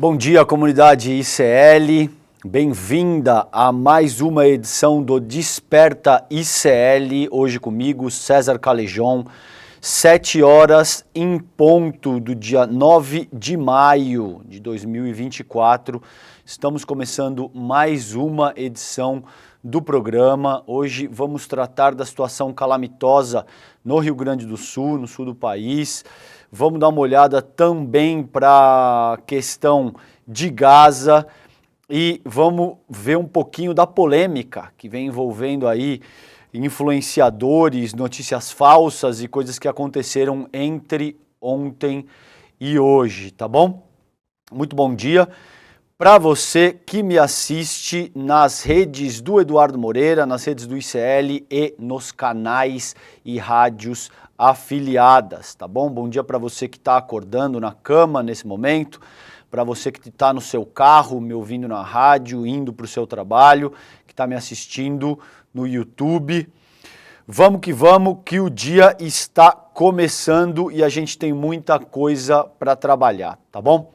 Bom dia, comunidade ICL. Bem-vinda a mais uma edição do Desperta ICL. Hoje comigo, César Calejon, 7 horas em ponto do dia 9 de maio de 2024. Estamos começando mais uma edição do programa. Hoje vamos tratar da situação calamitosa no Rio Grande do Sul, no sul do país. Vamos dar uma olhada também para a questão de Gaza e vamos ver um pouquinho da polêmica que vem envolvendo aí influenciadores, notícias falsas e coisas que aconteceram entre ontem e hoje, tá bom? Muito bom dia para você que me assiste nas redes do Eduardo Moreira, nas redes do ICL e nos canais e rádios afiliadas, tá bom? Bom dia para você que está acordando na cama nesse momento, para você que está no seu carro, me ouvindo na rádio, indo para o seu trabalho, que está me assistindo no YouTube. Vamos, que o dia está começando e a gente tem muita coisa para trabalhar, tá bom?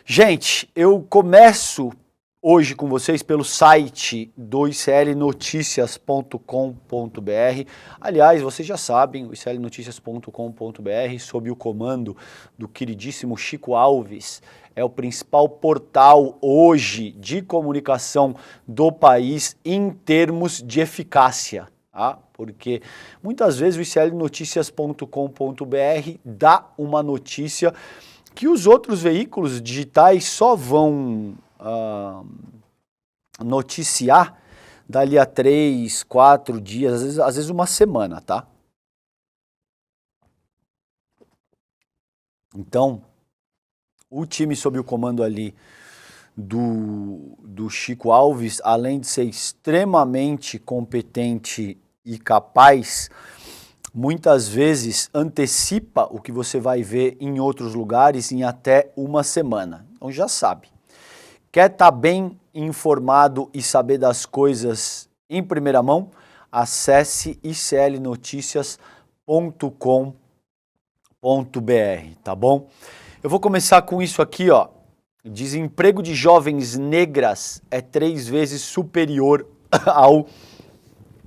Gente, eu começo hoje com vocês pelo site do iclnoticias.com.br. Aliás, vocês já sabem, o iclnoticias.com.br, sob o comando do queridíssimo Chico Alves, é o principal portal hoje de comunicação do país em termos de eficácia. Tá? Porque muitas vezes o iclnoticias.com.br dá uma notícia que os outros veículos digitais só vão noticiar dali a 3, 4 dias, às vezes uma semana, tá? Então, o time sob o comando ali do Chico Alves, além de ser extremamente competente e capaz, muitas vezes antecipa o que você vai ver em outros lugares em até uma semana. Então já sabe. Quer estar bem informado e saber das coisas em primeira mão? Acesse iclnoticias.com.br, tá bom? Eu vou começar com isso aqui, ó. Desemprego de jovens negras é 3 vezes superior ao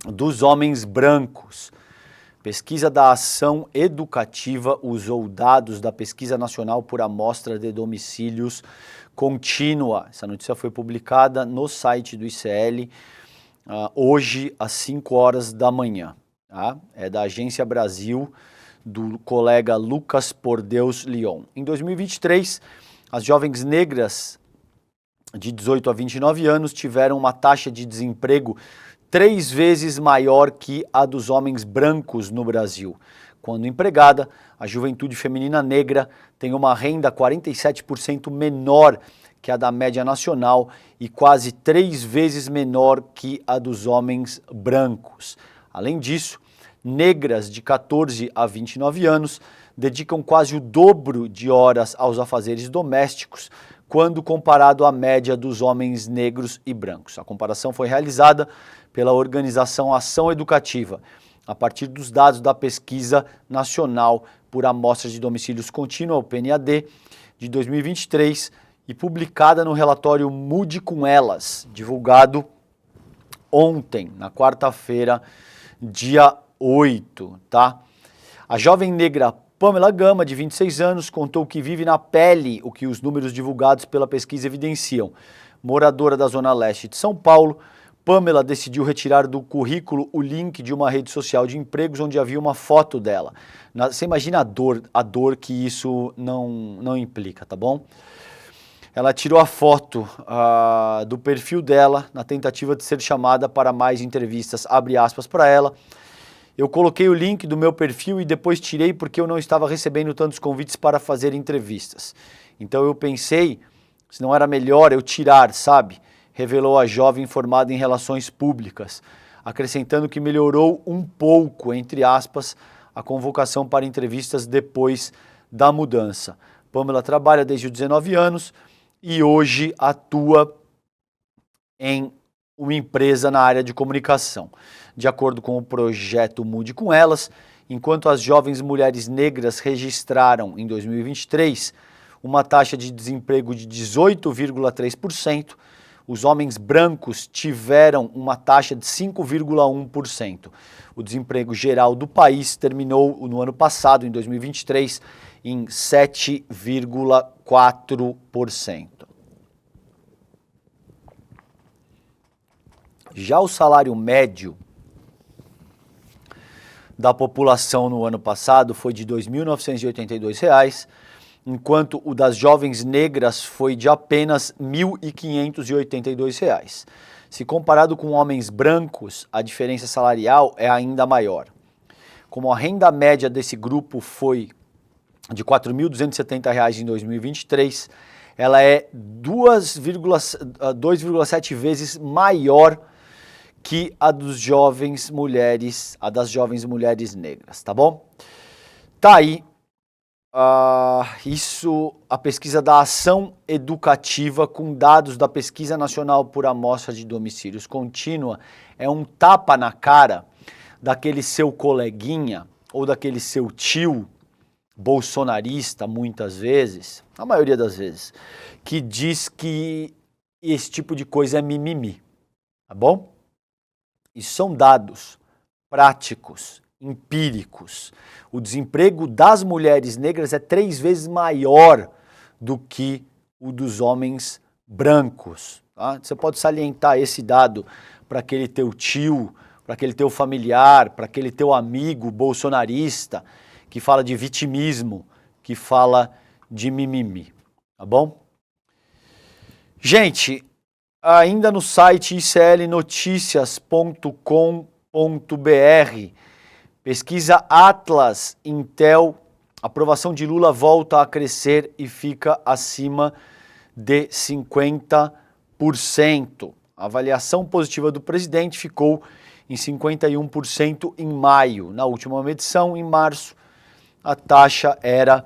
dos homens brancos. Pesquisa da Ação Educativa usou dados da Pesquisa Nacional por Amostra de Domicílios Contínua. Essa notícia foi publicada no site do ICL hoje às 5 horas da manhã. Tá? É da Agência Brasil, do colega Lucas Pordeus Lyon. Em 2023, as jovens negras de 18 a 29 anos tiveram uma taxa de desemprego 3 vezes maior que a dos homens brancos no Brasil. Quando empregada, a juventude feminina negra tem uma renda 47% menor que a da média nacional e quase 3 vezes menor que a dos homens brancos. Além disso, negras de 14 a 29 anos dedicam quase o dobro de horas aos afazeres domésticos quando comparado à média dos homens negros e brancos. A comparação foi realizada pela organização Ação Educativa, a partir dos dados da Pesquisa Nacional por Amostras de Domicílios Contínua, o PNAD, de 2023 e publicada no relatório Mude com Elas, divulgado ontem, na quarta-feira, dia 8, tá? A jovem negra Pamela Gama, de 26 anos, contou que vive na pele o que os números divulgados pela pesquisa evidenciam. Moradora da Zona Leste de São Paulo, Pamela decidiu retirar do currículo o link de uma rede social de empregos onde havia uma foto dela. Você imagina a dor que isso não implica, tá bom? Ela tirou a foto do perfil dela na tentativa de ser chamada para mais entrevistas, abre aspas para ela. Eu coloquei o link do meu perfil e depois tirei porque eu não estava recebendo tantos convites para fazer entrevistas. Então eu pensei, se não era melhor eu tirar, sabe? Revelou a jovem formada em relações públicas, acrescentando que melhorou um pouco, entre aspas, a convocação para entrevistas depois da mudança. Pamela trabalha desde os 19 anos e hoje atua em uma empresa na área de comunicação. De acordo com o projeto Mude com Elas, enquanto as jovens mulheres negras registraram em 2023 uma taxa de desemprego de 18,3%. Os homens brancos tiveram uma taxa de 5,1%. O desemprego geral do país terminou no ano passado, em 2023, em 7,4%. Já o salário médio da população no ano passado foi de R$ 2.982, enquanto o das jovens negras foi de apenas R$ 1.582. Se comparado com homens brancos, a diferença salarial é ainda maior. Como a renda média desse grupo foi de R$ 4.270 em 2023, ela é 2,7 vezes maior que a das jovens mulheres negras, tá bom? Tá aí, a pesquisa da Ação Educativa com dados da Pesquisa Nacional por Amostra de Domicílios Contínua é um tapa na cara daquele seu coleguinha ou daquele seu tio bolsonarista, muitas vezes, a maioria das vezes, que diz que esse tipo de coisa é mimimi, tá bom? Isso são dados práticos, empíricos. O desemprego das mulheres negras é 3 vezes maior do que o dos homens brancos. Tá? Você pode salientar esse dado para aquele teu tio, para aquele teu familiar, para aquele teu amigo bolsonarista que fala de vitimismo, que fala de mimimi, tá bom? Gente, ainda no site iclnoticias.com.br, pesquisa Atlas Intel, aprovação de Lula volta a crescer e fica acima de 50%. A avaliação positiva do presidente ficou em 51% em maio. Na última medição, em março, a taxa era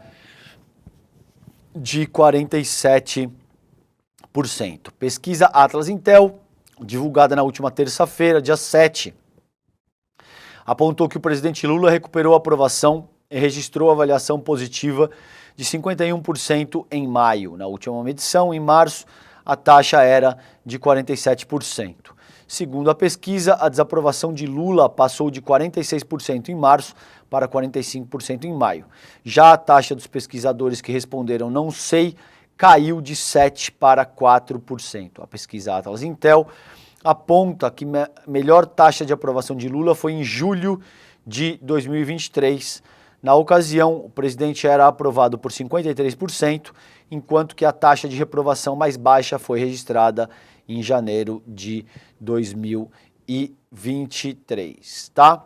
de 47%. Pesquisa Atlas Intel, divulgada na última terça-feira, dia 7, apontou que o presidente Lula recuperou a aprovação e registrou avaliação positiva de 51% em maio. Na última medição, em março, a taxa era de 47%. Segundo a pesquisa, a desaprovação de Lula passou de 46% em março para 45% em maio. Já a taxa dos pesquisadores que responderam não sei caiu de 7% para 4%. A pesquisa Atlas Intel aponta que a melhor taxa de aprovação de Lula foi em julho de 2023. Na ocasião, o presidente era aprovado por 53%, enquanto que a taxa de reprovação mais baixa foi registrada em janeiro de 2023, tá?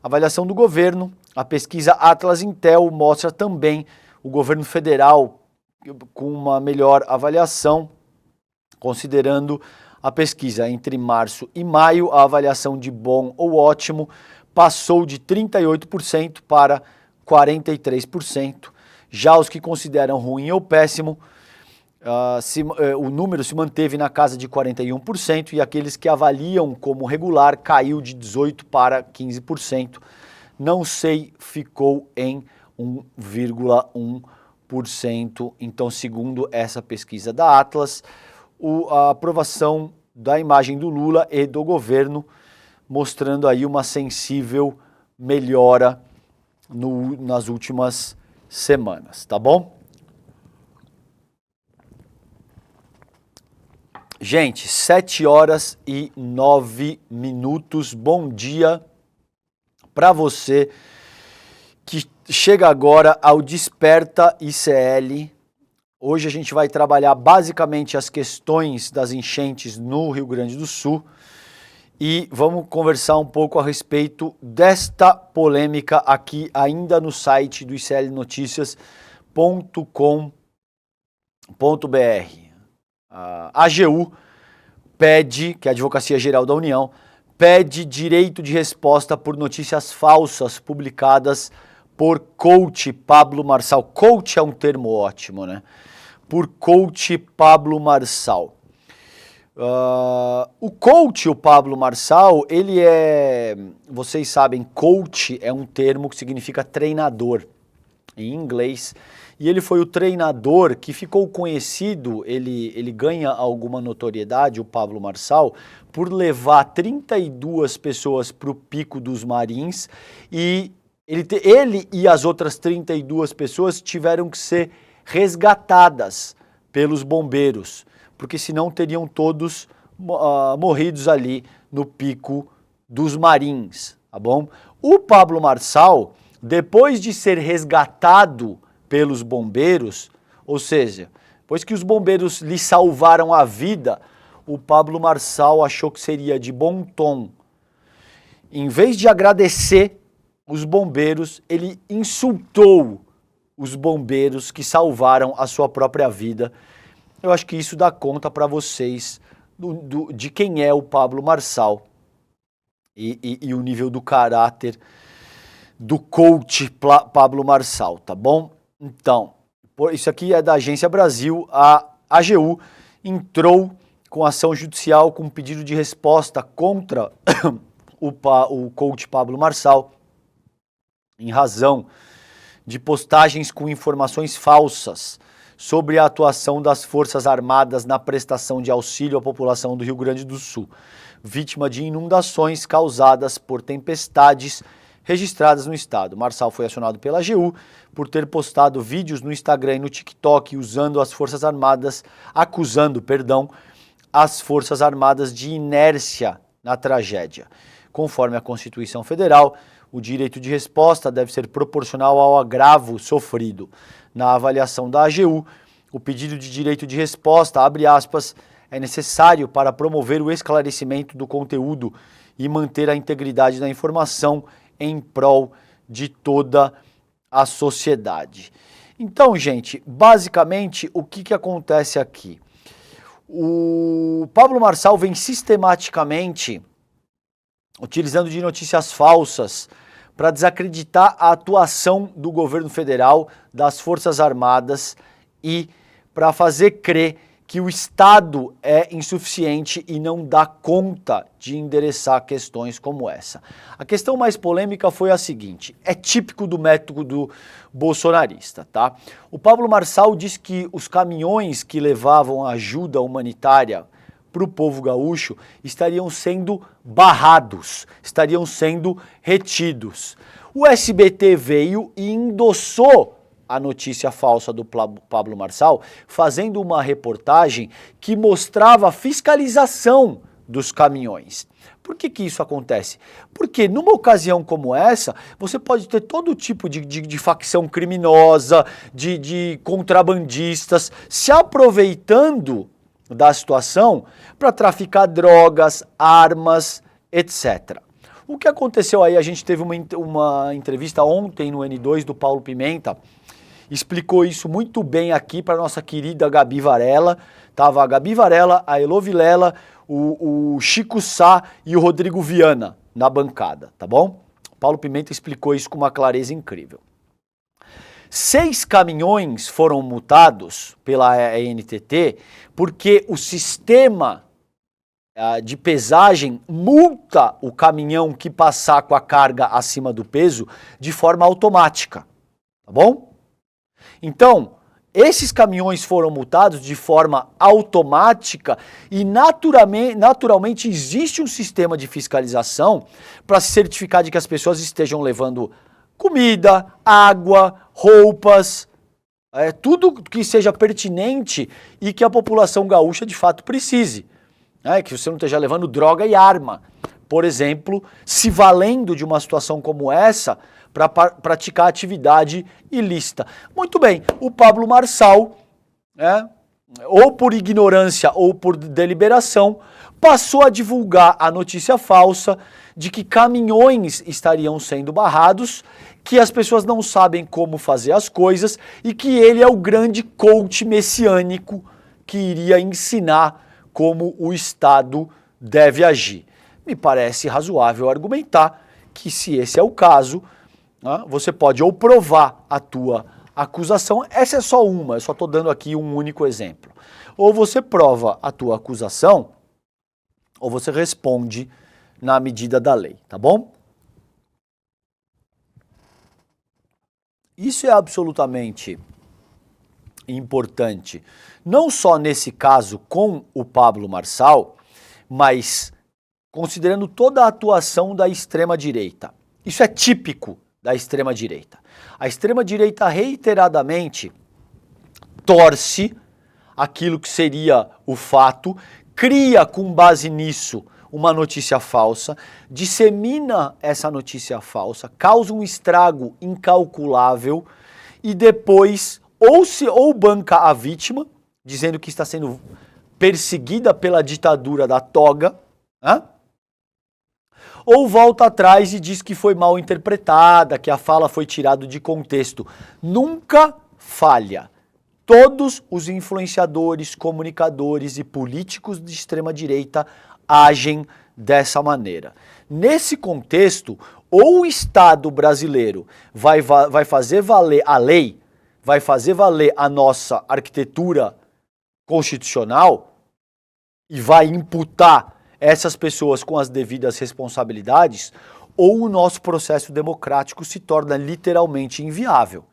Avaliação do governo. A pesquisa Atlas Intel mostra também o governo federal com uma melhor avaliação, considerando a pesquisa entre março e maio, a avaliação de bom ou ótimo passou de 38% para 43%. Já os que consideram ruim ou péssimo, o número se manteve na casa de 41% e aqueles que avaliam como regular caiu de 18% para 15%. Não sei, ficou em 1,1%. Então, segundo essa pesquisa da Atlas, a aprovação da imagem do Lula e do governo, mostrando aí uma sensível melhora nas últimas semanas, tá bom? Gente, 7h09. Bom dia para você que chega agora ao Desperta ICL. Hoje a gente vai trabalhar basicamente as questões das enchentes no Rio Grande do Sul e vamos conversar um pouco a respeito desta polêmica aqui ainda no site do iclnoticias.com.br. A AGU pede, que é a Advocacia Geral da União, pede direito de resposta por notícias falsas publicadas por coach Pablo Marçal. Coach é um termo ótimo, né? Por coach Pablo Marçal. O coach, o Pablo Marçal, ele é, vocês sabem, coach é um termo que significa treinador. em inglês, e ele foi o treinador que ficou conhecido, ele ganha alguma notoriedade, o Pablo Marçal, por levar 32 pessoas para o Pico dos Marins, e ele e as outras 32 pessoas tiveram que ser resgatadas pelos bombeiros, porque senão teriam todos morridos ali no Pico dos Marins, tá bom? O Pablo Marçal, depois de ser resgatado pelos bombeiros, ou seja, depois que os bombeiros lhe salvaram a vida, o Pablo Marçal achou que seria de bom tom, em vez de agradecer os bombeiros, ele insultou os bombeiros que salvaram a sua própria vida. Eu acho que isso dá conta para vocês de quem é o Pablo Marçal e o nível do caráter do coach Pablo Marçal, tá bom? Então, isso aqui é da Agência Brasil. A AGU entrou com ação judicial com pedido de resposta contra o coach Pablo Marçal em razão de postagens com informações falsas sobre a atuação das Forças Armadas na prestação de auxílio à população do Rio Grande do Sul, vítima de inundações causadas por tempestades registradas no estado. Marçal foi acionado pela AGU por ter postado vídeos no Instagram e no TikTok usando as Forças Armadas, acusando as Forças Armadas de inércia na tragédia. Conforme a Constituição Federal, o direito de resposta deve ser proporcional ao agravo sofrido. Na avaliação da AGU, o pedido de direito de resposta, abre aspas, é necessário para promover o esclarecimento do conteúdo e manter a integridade da informação em prol de toda a sociedade. Então, gente, basicamente, o que acontece aqui? O Pablo Marçal vem sistematicamente utilizando de notícias falsas para desacreditar a atuação do governo federal, das Forças Armadas e para fazer crer que o Estado é insuficiente e não dá conta de endereçar questões como essa. A questão mais polêmica foi a seguinte, é típico do método bolsonarista, tá? O Pablo Marçal disse que os caminhões que levavam ajuda humanitária para o povo gaúcho estariam sendo barrados, estariam sendo retidos. O SBT veio e endossou a notícia falsa do Pablo Marçal, fazendo uma reportagem que mostrava a fiscalização dos caminhões. Por que isso acontece? Porque numa ocasião como essa, você pode ter todo tipo de facção criminosa, de contrabandistas, se aproveitando da situação para traficar drogas, armas, etc. O que aconteceu aí, a gente teve uma entrevista ontem no N2 do Paulo Pimenta, explicou isso muito bem aqui para nossa querida Gabi Varela. Tava a Gabi Varela, a Elo Vilela, o Chico Sá e o Rodrigo Viana na bancada, tá bom? O Paulo Pimenta explicou isso com uma clareza incrível. 6 caminhões foram multados pela ANTT porque o sistema de pesagem multa o caminhão que passar com a carga acima do peso de forma automática, tá bom? Então, esses caminhões foram multados de forma automática e naturalmente existe um sistema de fiscalização para se certificar de que as pessoas estejam levando comida, água, roupas, tudo que seja pertinente e que a população gaúcha de fato precise. Que você não esteja levando droga e arma, por exemplo, se valendo de uma situação como essa para praticar atividade ilícita. Muito bem, o Pablo Marçal, ou por ignorância ou por deliberação, passou a divulgar a notícia falsa de que caminhões estariam sendo barrados, que as pessoas não sabem como fazer as coisas e que ele é o grande coach messiânico que iria ensinar como o Estado deve agir. Me parece razoável argumentar que, se esse é o caso, você pode ou provar a tua acusação, essa é só uma, eu só estou dando aqui um único exemplo. Ou você prova a tua acusação, ou você responde na medida da lei, tá bom? Isso é absolutamente importante, não só nesse caso com o Pablo Marçal, mas considerando toda a atuação da extrema-direita. Isso é típico da extrema-direita. A extrema-direita reiteradamente torce aquilo que seria o fato, cria com base nisso uma notícia falsa, dissemina essa notícia falsa, causa um estrago incalculável e depois ou banca a vítima, dizendo que está sendo perseguida pela ditadura da toga, né? Ou volta atrás e diz que foi mal interpretada, que a fala foi tirada de contexto. Nunca falha. Todos os influenciadores, comunicadores e políticos de extrema-direita agem dessa maneira. Nesse contexto, ou o Estado brasileiro vai fazer valer a lei, vai fazer valer a nossa arquitetura constitucional e vai imputar essas pessoas com as devidas responsabilidades, ou o nosso processo democrático se torna literalmente inviável.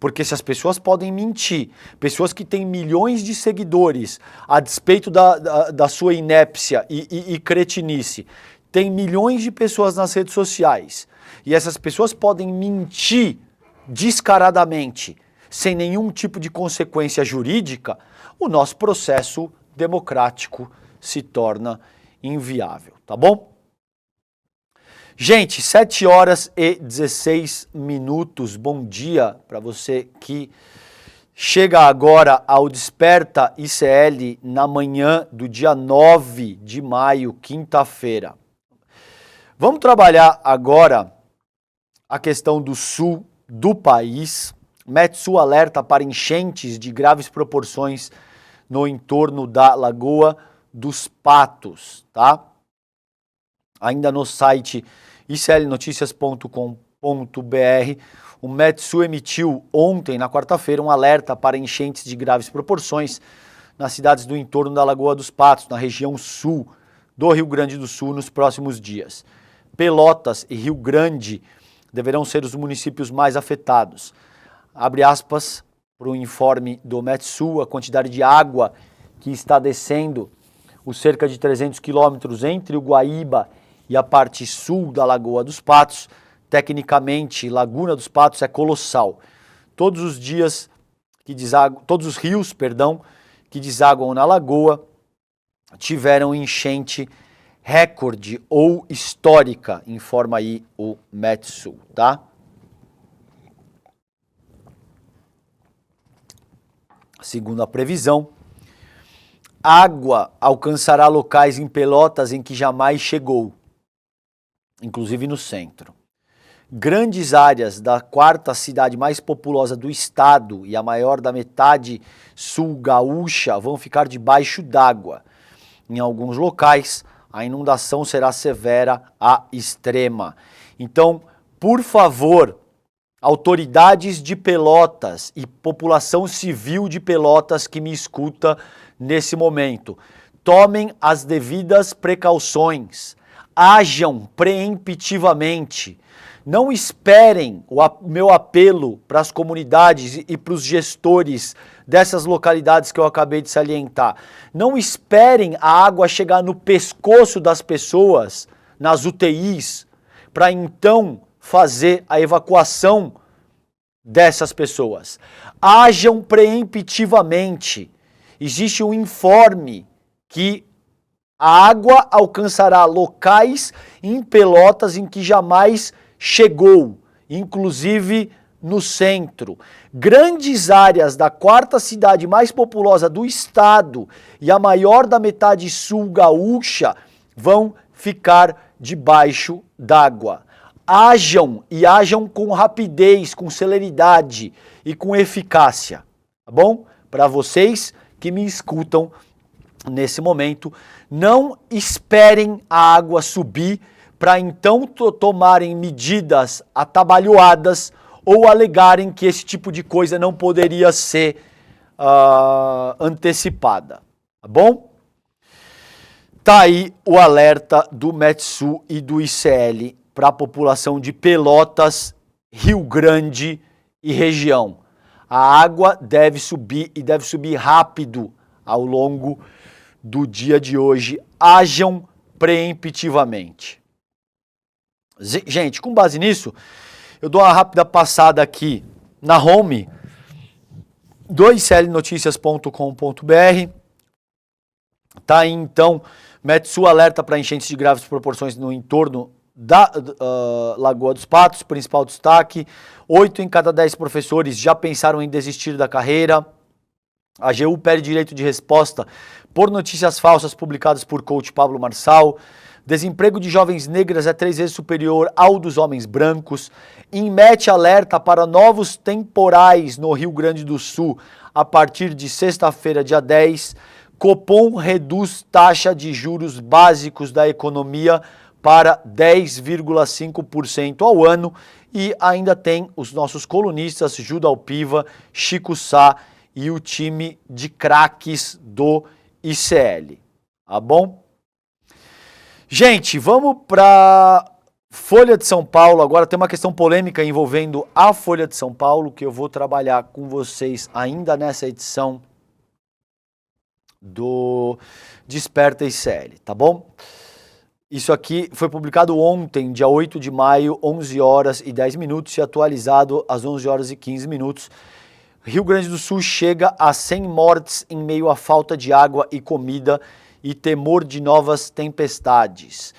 Porque se as pessoas podem mentir, pessoas que têm milhões de seguidores, a despeito da sua inépcia e cretinice, tem milhões de pessoas nas redes sociais, e essas pessoas podem mentir descaradamente, sem nenhum tipo de consequência jurídica, o nosso processo democrático se torna inviável, tá bom? Gente, 7 horas e 16 minutos. Bom dia para você que chega agora ao Desperta ICL na manhã do dia 9 de maio, quinta-feira. Vamos trabalhar agora a questão do sul do país. Metsul alerta para enchentes de graves proporções no entorno da Lagoa dos Patos, tá? Ainda no site iclnoticias.com.br, o Metsul emitiu ontem, na quarta-feira, um alerta para enchentes de graves proporções nas cidades do entorno da Lagoa dos Patos, na região sul do Rio Grande do Sul, nos próximos dias. Pelotas e Rio Grande deverão ser os municípios mais afetados. Abre aspas para o informe do Metsul, a quantidade de água que está descendo os cerca de 300 quilômetros entre o Guaíba e a parte sul da Lagoa dos Patos, tecnicamente, Laguna dos Patos é colossal. Todos os rios, que desaguam na lagoa tiveram enchente recorde ou histórica, informa aí o Metsul, tá? Segundo a previsão, água alcançará locais em Pelotas em que jamais chegou, inclusive no centro. Grandes áreas da quarta cidade mais populosa do estado e a maior da metade sul gaúcha vão ficar debaixo d'água. Em alguns locais, a inundação será severa à extrema. Então, por favor, autoridades de Pelotas e população civil de Pelotas que me escuta nesse momento, tomem as devidas precauções, ajam preemptivamente, não esperem o meu apelo para as comunidades e para os gestores dessas localidades que eu acabei de salientar. Não esperem a água chegar no pescoço das pessoas, nas UTIs, para então fazer a evacuação dessas pessoas. Ajam preemptivamente. Existe um informe que a água alcançará locais em Pelotas em que jamais chegou, inclusive no centro. Grandes áreas da quarta cidade mais populosa do estado e a maior da metade sul gaúcha vão ficar debaixo d'água. Ajam e ajam com rapidez, com celeridade e com eficácia, tá bom? Para vocês que me escutam nesse momento, não esperem a água subir para então tomarem medidas atabalhoadas ou alegarem que esse tipo de coisa não poderia ser antecipada, tá bom? Tá aí o alerta do Metsul e do ICL para a população de Pelotas, Rio Grande e região. A água deve subir e deve subir rápido ao longo do dia de hoje. Ajam preemptivamente. Gente, com base nisso, eu dou uma rápida passada aqui na home do iclnoticias.com.br. Tá aí então, Metsu alerta para enchentes de graves proporções no entorno da Lagoa dos Patos, principal destaque. 8 em cada 10 professores já pensaram em desistir da carreira. A AGU pede direito de resposta por notícias falsas publicadas por coach Pablo Marçal. Desemprego de jovens negras é 3 vezes superior ao dos homens brancos. INMET alerta para novos temporais no Rio Grande do Sul a partir de sexta-feira, dia 10. Copom reduz taxa de juros básicos da economia para 10,5% ao ano. E ainda tem os nossos colunistas Juda Alpiva, Chico Sá e o time de craques do ICL. Tá bom? Gente, vamos para Folha de São Paulo. Agora tem uma questão polêmica envolvendo a Folha de São Paulo que eu vou trabalhar com vocês ainda nessa edição do Desperta ICL, tá bom? Isso aqui foi publicado ontem, dia 8 de maio, 11 horas e 10 minutos e atualizado às 11 horas e 15 minutos. Rio Grande do Sul chega a 100 mortes em meio à falta de água e comida e temor de novas tempestades.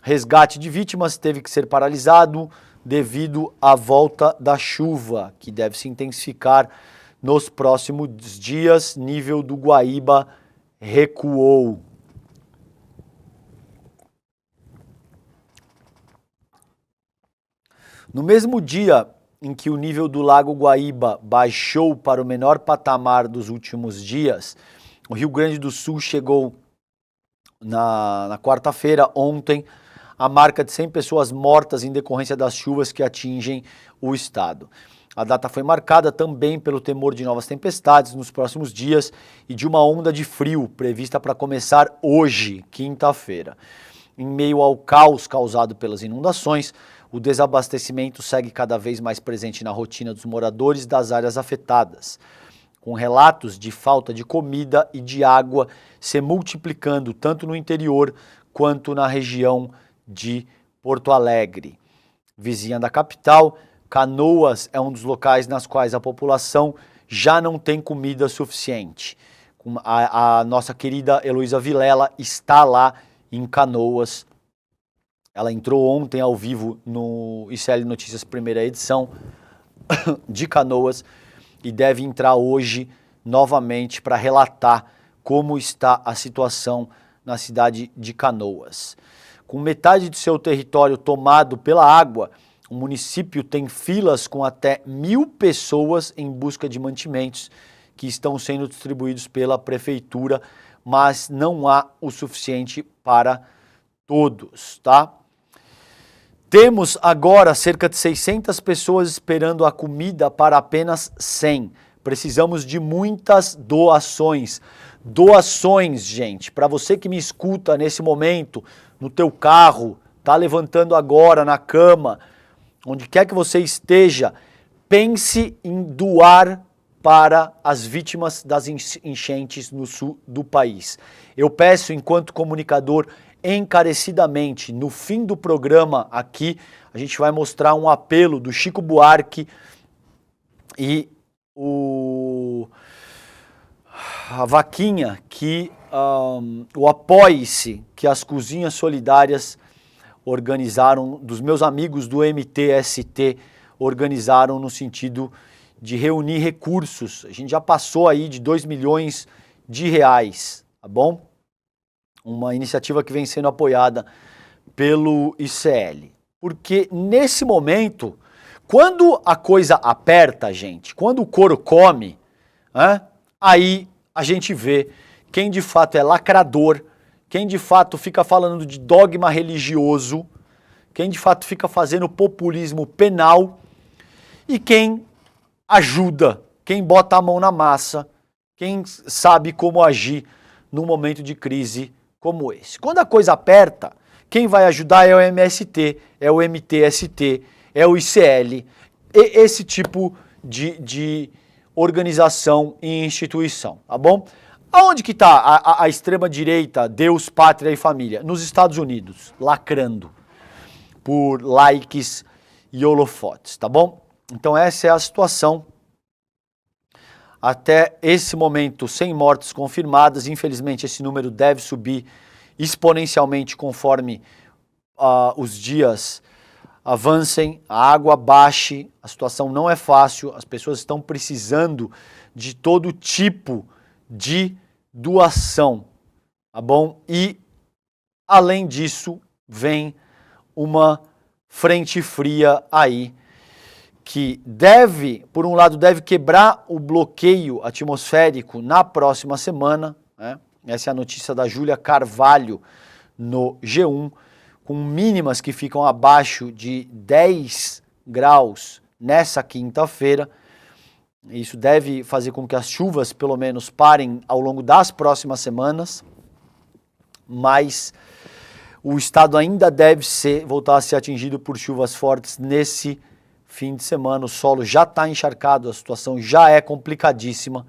Resgate de vítimas teve que ser paralisado devido à volta da chuva, que deve se intensificar nos próximos dias. Nível do Guaíba recuou. No mesmo dia em que o nível do Lago Guaíba baixou para o menor patamar dos últimos dias, o Rio Grande do Sul chegou na quarta-feira, ontem, a marca de 100 pessoas mortas em decorrência das chuvas que atingem o estado. A data foi marcada também pelo temor de novas tempestades nos próximos dias e de uma onda de frio prevista para começar hoje, quinta-feira. Em meio ao caos causado pelas inundações, o desabastecimento segue cada vez mais presente na rotina dos moradores das áreas afetadas, com relatos de falta de comida e de água se multiplicando tanto no interior quanto na região de Porto Alegre. Vizinha da capital, Canoas é um dos locais nas quais a população já não tem comida suficiente. A nossa querida Heloísa Vilela está lá em Canoas. Ela entrou ontem ao vivo no ICL Notícias primeira edição de Canoas e deve entrar hoje novamente para relatar como está a situação na cidade de Canoas. Com metade de seu território tomado pela água, o município tem filas com até 1.000 pessoas em busca de mantimentos que estão sendo distribuídos pela prefeitura, mas não há o suficiente para todos, tá? Temos agora cerca de 600 pessoas esperando a comida para apenas 100. Precisamos de muitas doações. Doações, gente, para você que me escuta nesse momento, no teu carro, tá levantando agora na cama, onde quer que você esteja, pense em doar para as vítimas das enchentes no sul do país. Eu peço, enquanto comunicador, encarecidamente, no fim do programa aqui, a gente vai mostrar um apelo do Chico Buarque e a vaquinha que o Apoie-se, que as cozinhas solidárias organizaram, dos meus amigos do MTST, organizaram no sentido de reunir recursos. A gente já passou aí de 2 milhões de reais, tá bom? Uma iniciativa que vem sendo apoiada pelo ICL. Porque nesse momento, quando a coisa aperta, gente, quando o couro come, aí a gente vê quem de fato é lacrador, quem de fato fica falando de dogma religioso, quem de fato fica fazendo populismo penal e quem ajuda, quem bota a mão na massa, quem sabe como agir num momento de crise como esse. Quando a coisa aperta, quem vai ajudar é o MST, é o MTST, é o ICL, esse tipo de organização e instituição, tá bom? Aonde que está a extrema-direita, Deus, Pátria e Família? Nos Estados Unidos, lacrando por likes e holofotes, tá bom? Então essa é a situação. Até esse momento, sem mortes confirmadas, infelizmente esse número deve subir exponencialmente conforme os dias avancem, a água baixe, a situação não é fácil, as pessoas estão precisando de todo tipo de doação, tá bom? E, além disso, vem uma frente fria aí, que deve, por um lado, deve quebrar o bloqueio atmosférico na próxima semana, né? Essa é a notícia da Júlia Carvalho no G1, com mínimas que ficam abaixo de 10 graus nessa quinta-feira. Isso deve fazer com que as chuvas, pelo menos, parem ao longo das próximas semanas, mas o estado ainda deve voltar a ser atingido por chuvas fortes nesse fim de semana. O solo já está encharcado, a situação já é complicadíssima,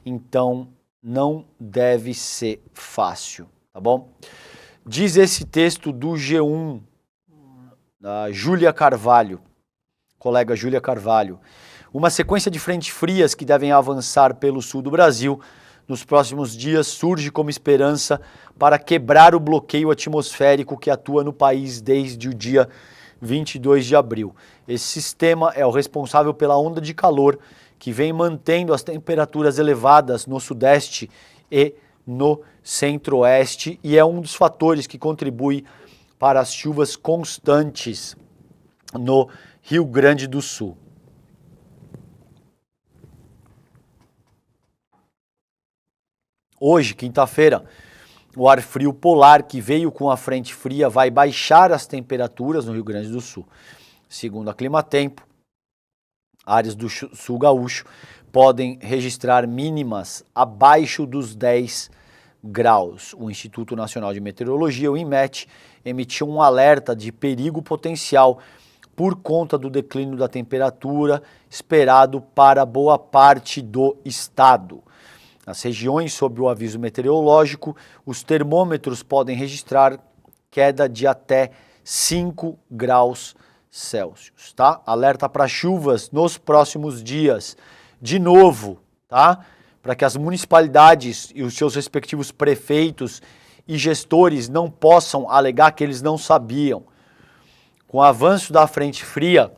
então não deve ser fácil, tá bom? Diz esse texto do G1, da Júlia Carvalho, colega Júlia Carvalho, uma sequência de frentes frias que devem avançar pelo sul do Brasil nos próximos dias surge como esperança para quebrar o bloqueio atmosférico que atua no país desde o dia 22 de abril. Esse sistema é o responsável pela onda de calor que vem mantendo as temperaturas elevadas no sudeste e no centro-oeste e é um dos fatores que contribui para as chuvas constantes no Rio Grande do Sul. Hoje, quinta-feira, o ar frio polar que veio com a frente fria vai baixar as temperaturas no Rio Grande do Sul. Segundo a Climatempo, áreas do sul gaúcho podem registrar mínimas abaixo dos 10 graus. O Instituto Nacional de Meteorologia, o INMET, emitiu um alerta de perigo potencial por conta do declínio da temperatura esperado para boa parte do estado. Nas regiões sob o aviso meteorológico, os termômetros podem registrar queda de até 5 graus Celsius, tá? Alerta para chuvas nos próximos dias. De novo, tá? Para que as municipalidades e os seus respectivos prefeitos e gestores não possam alegar que eles não sabiam. Com o avanço da frente fria,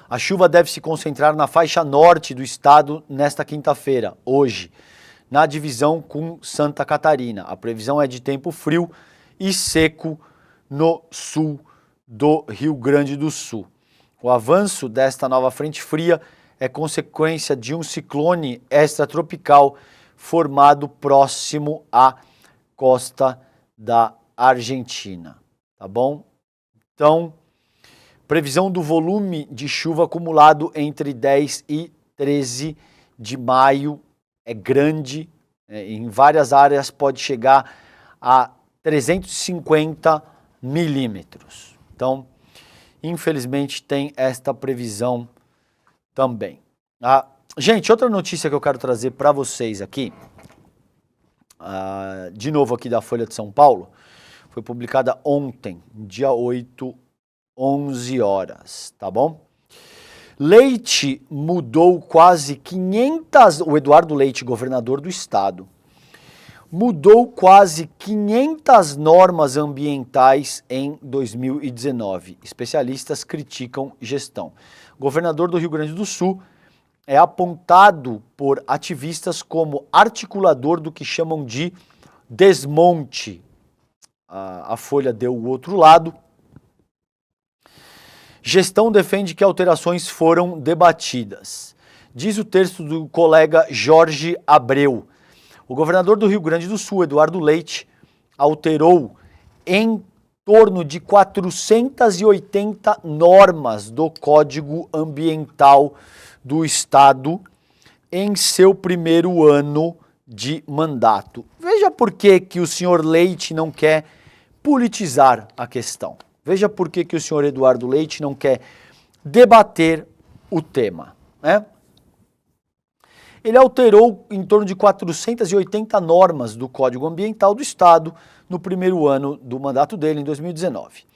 a chuva deve se concentrar na faixa norte do estado nesta quinta-feira, hoje, na divisão com Santa Catarina. A previsão é de tempo frio e seco no sul do Rio Grande do Sul. O avanço desta nova frente fria é consequência de um ciclone extratropical formado próximo à costa da Argentina, tá bom? Então, previsão do volume de chuva acumulado entre 10 e 13 de maio é grande, em várias áreas pode chegar a 350 milímetros. Então, infelizmente tem esta previsão também. Gente, outra notícia que eu quero trazer para vocês aqui, de novo aqui da Folha de São Paulo, foi publicada ontem, dia 8, 11 horas, tá bom? Leite mudou quase 500, o Eduardo Leite, governador do estado, mudou quase 500 normas ambientais em 2019. Especialistas criticam gestão. O governador do Rio Grande do Sul é apontado por ativistas como articulador do que chamam de desmonte. A Folha deu o outro lado. Gestão defende que alterações foram debatidas. Diz o texto do colega Jorge Abreu. O governador do Rio Grande do Sul, Eduardo Leite, alterou em torno de 480 normas do Código Ambiental do Estado em seu primeiro ano de mandato. Veja por que o senhor Leite não quer politizar a questão. Veja por que o senhor Eduardo Leite não quer debater o tema, né? Ele alterou em torno de 480 normas do Código Ambiental do Estado no primeiro ano do mandato dele, em 2019.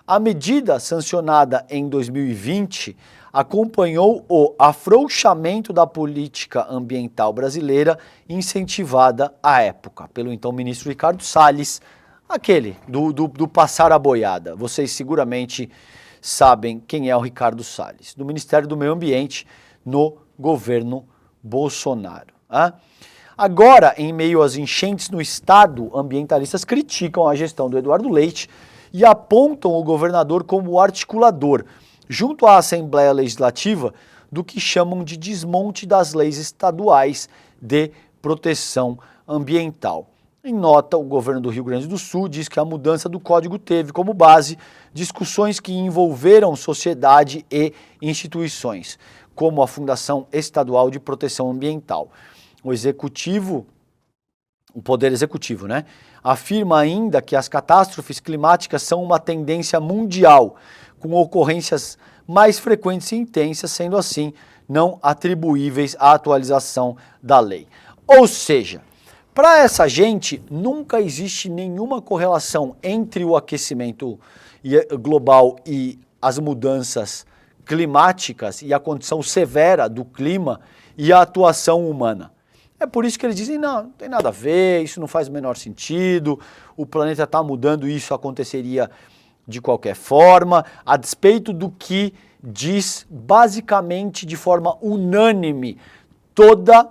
A medida, sancionada em 2020, acompanhou o afrouxamento da política ambiental brasileira incentivada à época pelo então ministro Ricardo Salles, aquele do passar a boiada. Vocês seguramente sabem quem é o Ricardo Salles, do Ministério do Meio Ambiente no governo Bolsonaro. Agora, em meio às enchentes no estado, ambientalistas criticam a gestão do Eduardo Leite e apontam o governador como articulador, junto à Assembleia Legislativa, do que chamam de desmonte das leis estaduais de proteção ambiental. Em nota, o governo do Rio Grande do Sul diz que a mudança do código teve como base discussões que envolveram sociedade e instituições, como a Fundação Estadual de Proteção Ambiental. O Poder Executivo, né, afirma ainda que as catástrofes climáticas são uma tendência mundial, com ocorrências mais frequentes e intensas, sendo assim, não atribuíveis à atualização da lei. Ou seja, para essa gente, nunca existe nenhuma correlação entre o aquecimento global e as mudanças climáticas e a condição severa do clima e a atuação humana. É por isso que eles dizem, não tem nada a ver, isso não faz o menor sentido, o planeta está mudando, isso aconteceria de qualquer forma, a despeito do que diz basicamente de forma unânime toda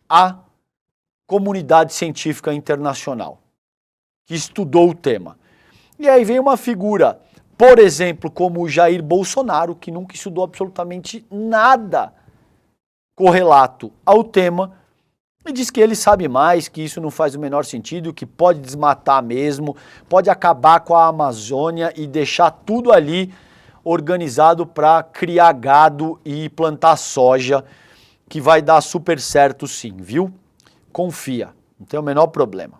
a comunidade científica internacional que estudou o tema. E aí vem uma figura, por exemplo, como o Jair Bolsonaro, que nunca estudou absolutamente nada correlato ao tema, e diz que ele sabe mais, que isso não faz o menor sentido, que pode desmatar mesmo, pode acabar com a Amazônia e deixar tudo ali organizado para criar gado e plantar soja, que vai dar super certo sim, viu? Confia, não tem o menor problema.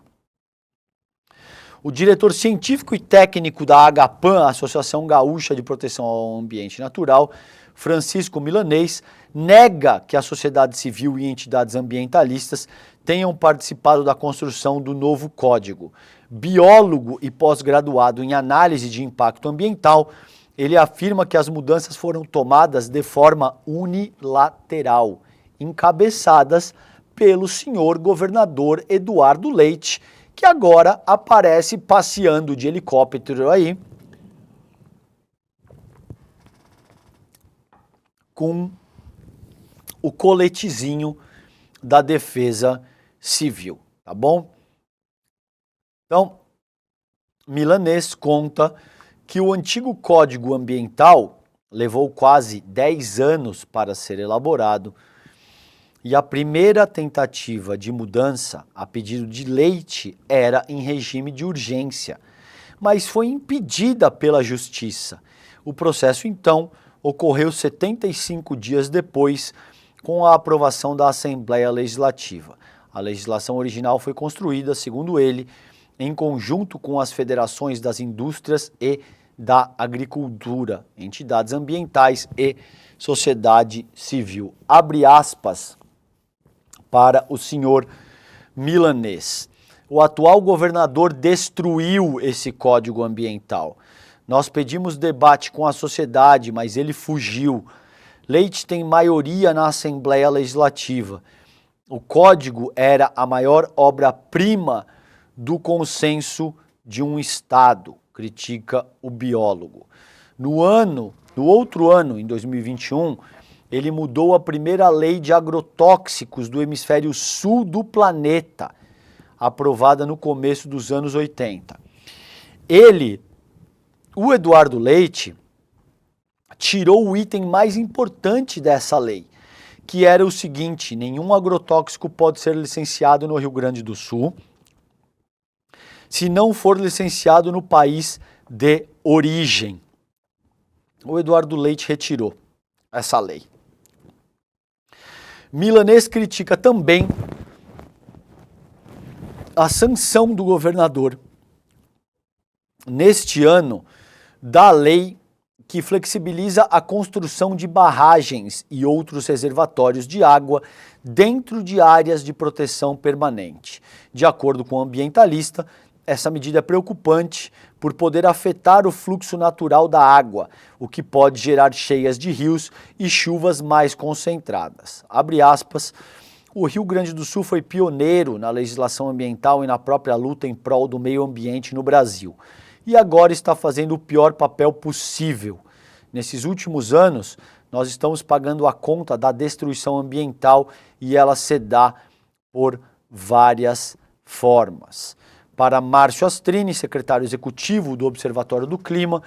O diretor científico e técnico da Agapan, Associação Gaúcha de Proteção ao Ambiente Natural, Francisco Milanês, nega que a sociedade civil e entidades ambientalistas tenham participado da construção do novo código. Biólogo e pós-graduado em análise de impacto ambiental, ele afirma que as mudanças foram tomadas de forma unilateral, encabeçadas pelo senhor governador Eduardo Leite, que agora aparece passeando de helicóptero aí, com o coletezinho da Defesa Civil, tá bom? Então, Milanês conta que o antigo Código Ambiental levou quase 10 anos para ser elaborado e a primeira tentativa de mudança, a pedido de Leite, era em regime de urgência, mas foi impedida pela Justiça. O processo, então, ocorreu 75 dias depois, com a aprovação da Assembleia Legislativa. A legislação original foi construída, segundo ele, em conjunto com as federações das indústrias e da agricultura, entidades ambientais e sociedade civil. Abre aspas para o senhor Milanês. O atual governador destruiu esse código ambiental. Nós pedimos debate com a sociedade, mas ele fugiu. Leite tem maioria na Assembleia Legislativa. O código era a maior obra-prima do consenso de um Estado, critica o biólogo. No outro ano, em 2021, ele mudou a primeira lei de agrotóxicos do hemisfério sul do planeta, aprovada no começo dos anos 80. O Eduardo Leite, tirou o item mais importante dessa lei, que era o seguinte: nenhum agrotóxico pode ser licenciado no Rio Grande do Sul se não for licenciado no país de origem. O Eduardo Leite retirou essa lei. Milanês critica também a sanção do governador neste ano da lei que flexibiliza a construção de barragens e outros reservatórios de água dentro de áreas de proteção permanente. De acordo com o ambientalista, essa medida é preocupante por poder afetar o fluxo natural da água, o que pode gerar cheias de rios e chuvas mais concentradas. Abre aspas. O Rio Grande do Sul foi pioneiro na legislação ambiental e na própria luta em prol do meio ambiente no Brasil. E agora está fazendo o pior papel possível. Nesses últimos anos, nós estamos pagando a conta da destruição ambiental e ela se dá por várias formas. Para Márcio Astrini, secretário executivo do Observatório do Clima,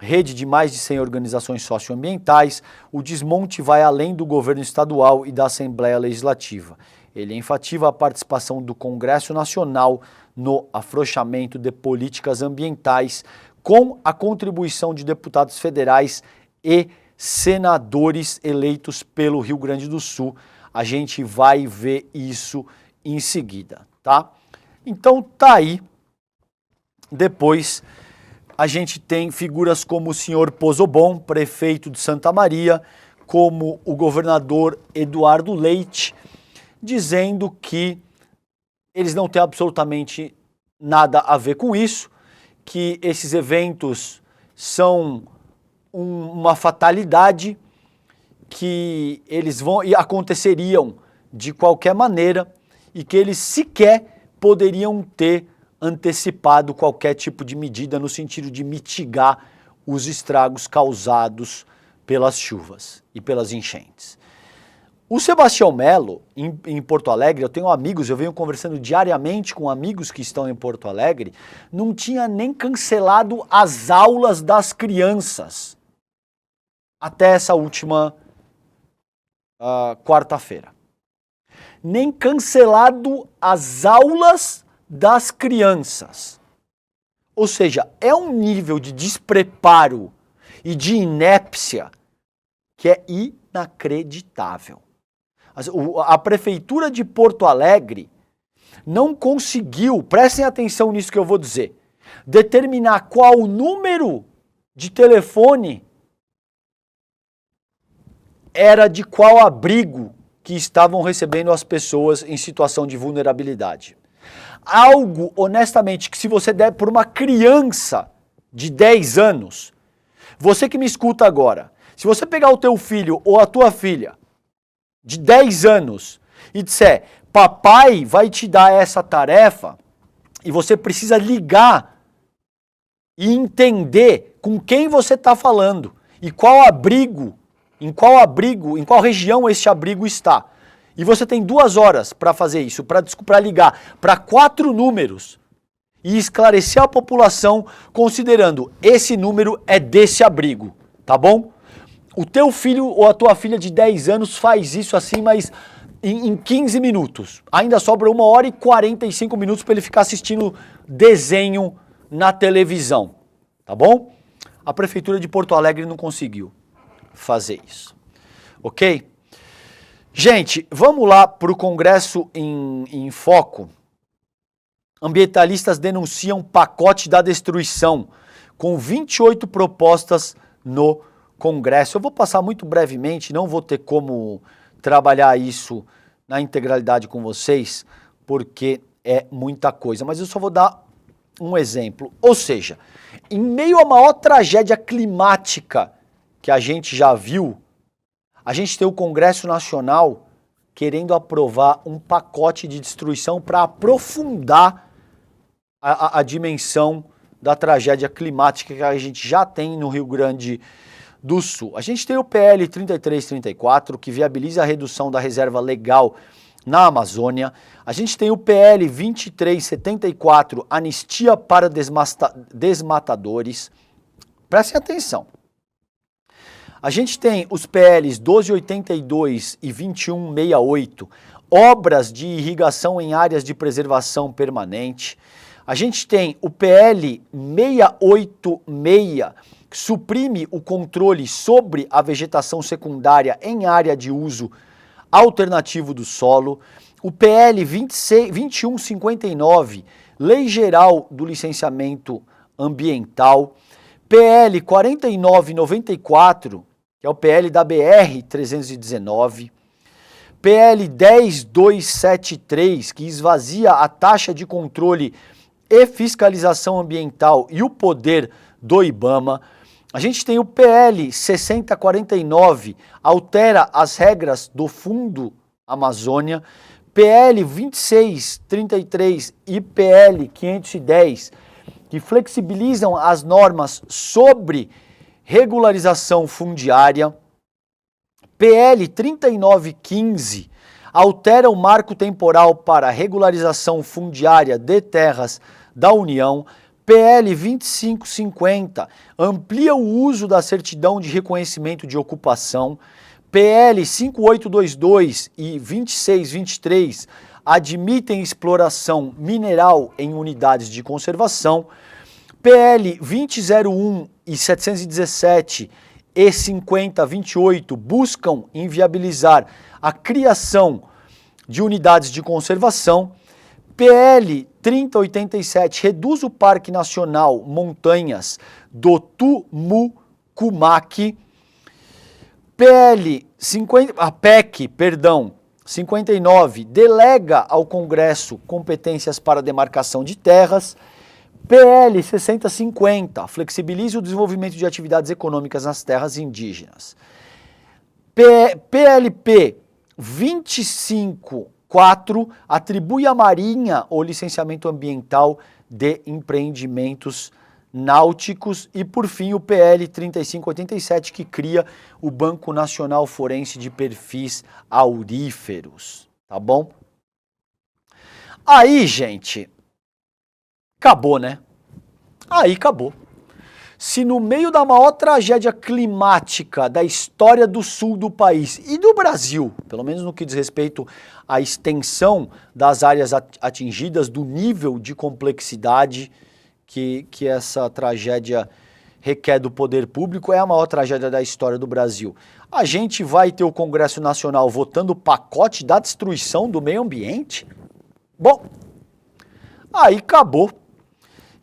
rede de mais de 100 organizações socioambientais, o desmonte vai além do governo estadual e da Assembleia Legislativa. Ele enfatiza a participação do Congresso Nacional no afrouxamento de políticas ambientais, com a contribuição de deputados federais e senadores eleitos pelo Rio Grande do Sul. A gente vai ver isso em seguida, tá? Então tá aí. Depois a gente tem figuras como o senhor Pozobon, prefeito de Santa Maria, como o governador Eduardo Leite, dizendo que eles não têm absolutamente nada a ver com isso, que esses eventos são uma fatalidade, que eles vão e aconteceriam de qualquer maneira e que eles sequer poderiam ter antecipado qualquer tipo de medida no sentido de mitigar os estragos causados pelas chuvas e pelas enchentes. O Sebastião Melo, em Porto Alegre, eu tenho amigos, eu venho conversando diariamente com amigos que estão em Porto Alegre, não tinha nem cancelado as aulas das crianças até essa última quarta-feira. Nem cancelado as aulas das crianças. Ou seja, é um nível de despreparo e de inépcia que é inacreditável. A Prefeitura de Porto Alegre não conseguiu, prestem atenção nisso que eu vou dizer, determinar qual o número de telefone era de qual abrigo que estavam recebendo as pessoas em situação de vulnerabilidade. Algo, honestamente, que se você der por uma criança de 10 anos, você que me escuta agora, se você pegar o teu filho ou a tua filha de 10 anos e disser, papai vai te dar essa tarefa e você precisa ligar e entender com quem você está falando e qual abrigo, em qual região esse abrigo está. E você tem 2 horas para fazer isso, para ligar para 4 números e esclarecer a população considerando esse número é desse abrigo, tá bom? O teu filho ou a tua filha de 10 anos faz isso assim, mas em 15 minutos. Ainda sobra 1 hora e 45 minutos para ele ficar assistindo desenho na televisão, tá bom? A Prefeitura de Porto Alegre não conseguiu fazer isso, ok? Gente, vamos lá para o Congresso em Foco. Ambientalistas denunciam pacote da destruição, com 28 propostas no Congresso. Eu vou passar muito brevemente, não vou ter como trabalhar isso na integralidade com vocês, porque é muita coisa, mas eu só vou dar um exemplo. Ou seja, em meio à maior tragédia climática que a gente já viu, a gente tem o Congresso Nacional querendo aprovar um pacote de destruição para aprofundar a dimensão da tragédia climática que a gente já tem no Rio Grande do Sul. A gente tem o PL 3334, que viabiliza a redução da reserva legal na Amazônia. A gente tem o PL 2374, anistia para desmatadores. Prestem atenção. A gente tem os PLs 1282 e 2168, obras de irrigação em áreas de preservação permanente. A gente tem o PL 686, que suprime o controle sobre a vegetação secundária em área de uso alternativo do solo. O PL 2159, Lei Geral do Licenciamento Ambiental. PL 4994, que é o PL da BR-319. PL 10273, que esvazia a taxa de controle e fiscalização ambiental e o poder do IBAMA. A gente tem o PL 6049, altera as regras do Fundo Amazônia. PL 2633 e PL 510, que flexibilizam as normas sobre regularização fundiária. PL 3915 altera o marco temporal para regularização fundiária de terras da União. PL 2550 amplia o uso da certidão de reconhecimento de ocupação. PL 5822 e 2623 admitem exploração mineral em unidades de conservação. PL 2001 e 717 e 5028 buscam inviabilizar a criação de unidades de conservação. PL 3087 reduz o Parque Nacional Montanhas do Tumucumaque. PEC 59 delega ao Congresso competências para demarcação de terras. PL 6050 flexibiliza o desenvolvimento de atividades econômicas nas terras indígenas. PLP 254 atribui à Marinha o licenciamento ambiental de empreendimentos náuticos. E, por fim, o PL 3587, que cria o Banco Nacional Forense de Perfis Auríferos. Tá bom? Aí, gente, acabou, né? Aí acabou. Se no meio da maior tragédia climática da história do sul do país e do Brasil, pelo menos no que diz respeito à extensão das áreas atingidas, do nível de complexidade que essa tragédia requer do poder público, é a maior tragédia da história do Brasil. A gente vai ter o Congresso Nacional votando o pacote da destruição do meio ambiente? Bom, aí acabou.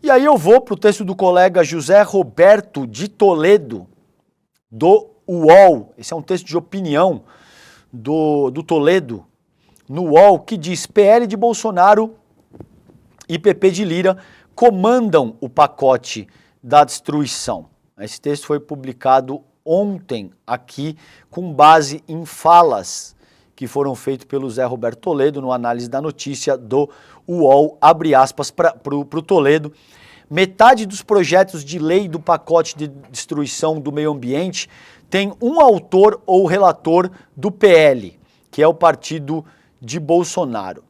E aí eu vou para o texto do colega José Roberto de Toledo, do UOL. Esse é um texto de opinião do Toledo, no UOL, que diz: PL de Bolsonaro e PP de Lira comandam o pacote da destruição. Esse texto foi publicado ontem aqui, com base em falas que foram feitas pelo Zé Roberto Toledo no análise da notícia do UOL, abre aspas para o Toledo. Metade dos projetos de lei do pacote de destruição do meio ambiente tem um autor ou relator do PL, que é o partido de Bolsonaro.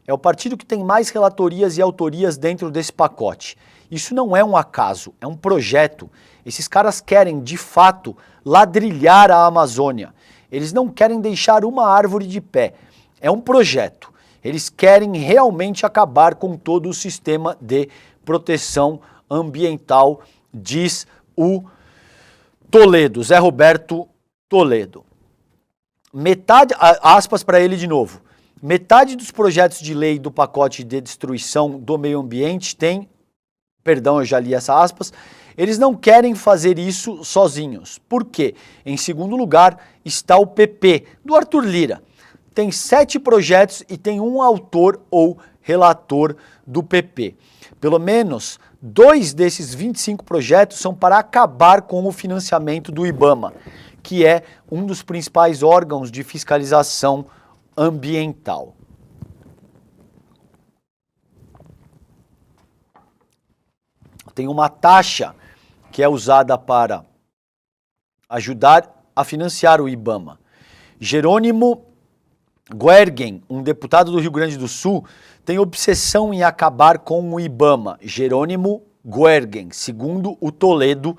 É o partido que tem mais relatorias e autorias dentro desse pacote. Isso não é um acaso, é um projeto. Esses caras querem, de fato, ladrilhar a Amazônia. Eles não querem deixar uma árvore de pé. É um projeto. Eles querem realmente acabar com todo o sistema de proteção ambiental, diz o Toledo, Zé Roberto Toledo. Metade, aspas para ele de novo, metade dos projetos de lei do pacote de destruição do meio ambiente tem, perdão, eu já li essa aspas, eles não querem fazer isso sozinhos. Por quê? Em segundo lugar está o PP, do Arthur Lira. Tem 7 projetos e tem um autor ou relator do PP. Pelo menos 2 desses 25 projetos são para acabar com o financiamento do IBAMA, que é um dos principais órgãos de fiscalização ambiental. Tem uma taxa que é usada para ajudar a financiar o IBAMA. Jerônimo Guergen, um deputado do Rio Grande do Sul, tem obsessão em acabar com o IBAMA. Jerônimo Guergen, segundo o Toledo,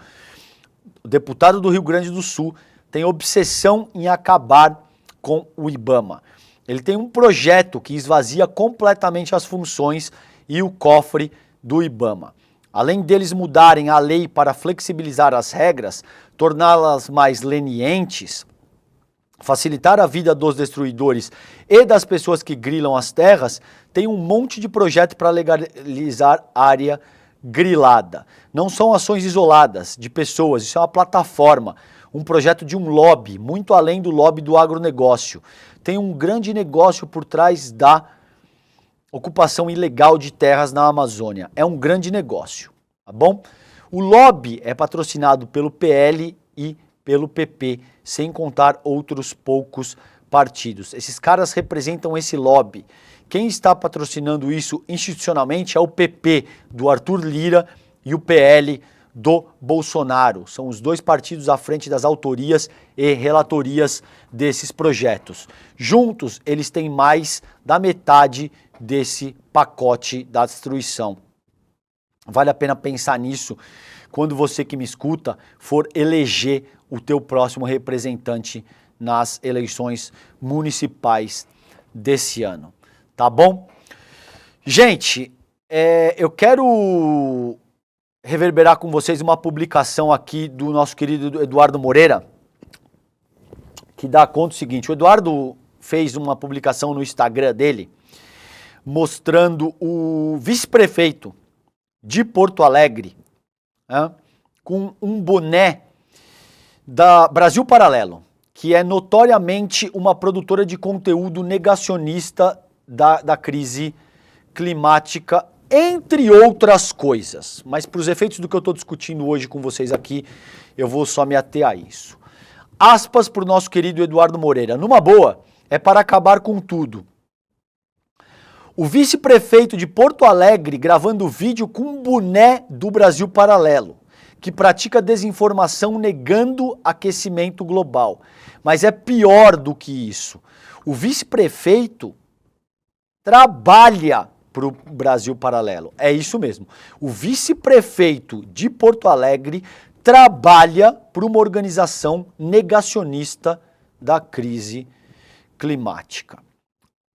o deputado do Rio Grande do Sul, tem obsessão em acabar com o IBAMA. Ele tem um projeto que esvazia completamente as funções e o cofre do IBAMA. Além deles mudarem a lei para flexibilizar as regras, torná-las mais lenientes, facilitar a vida dos destruidores e das pessoas que grilam as terras, tem um monte de projeto para legalizar área grilada. Não são ações isoladas de pessoas, isso é uma plataforma, um projeto de um lobby, muito além do lobby do agronegócio. Tem um grande negócio por trás da ocupação ilegal de terras na Amazônia. É um grande negócio, tá bom? O lobby é patrocinado pelo PL e pelo PP, sem contar outros poucos partidos. Esses caras representam esse lobby. Quem está patrocinando isso institucionalmente é o PP do Arthur Lira e o PL do Bolsonaro. São os dois partidos à frente das autorias e relatorias desses projetos. Juntos, eles têm mais da metade desse pacote da destruição. Vale a pena pensar nisso quando você que me escuta for eleger o teu próximo representante nas eleições municipais desse ano. Tá bom? Gente, eu quero reverberar com vocês uma publicação aqui do nosso querido Eduardo Moreira, que dá conta do seguinte: o Eduardo fez uma publicação no Instagram dele, mostrando o vice-prefeito de Porto Alegre, com um boné da Brasil Paralelo, que é notoriamente uma produtora de conteúdo negacionista da crise climática, entre outras coisas. Mas para os efeitos do que eu estou discutindo hoje com vocês aqui, eu vou só me ater a isso. Aspas para o nosso querido Eduardo Moreira. Numa boa, é para acabar com tudo. O vice-prefeito de Porto Alegre gravando vídeo com um boné do Brasil Paralelo, que pratica desinformação negando aquecimento global. Mas é pior do que isso. O vice-prefeito trabalha para o Brasil Paralelo. É isso mesmo. O vice-prefeito de Porto Alegre trabalha para uma organização negacionista da crise climática.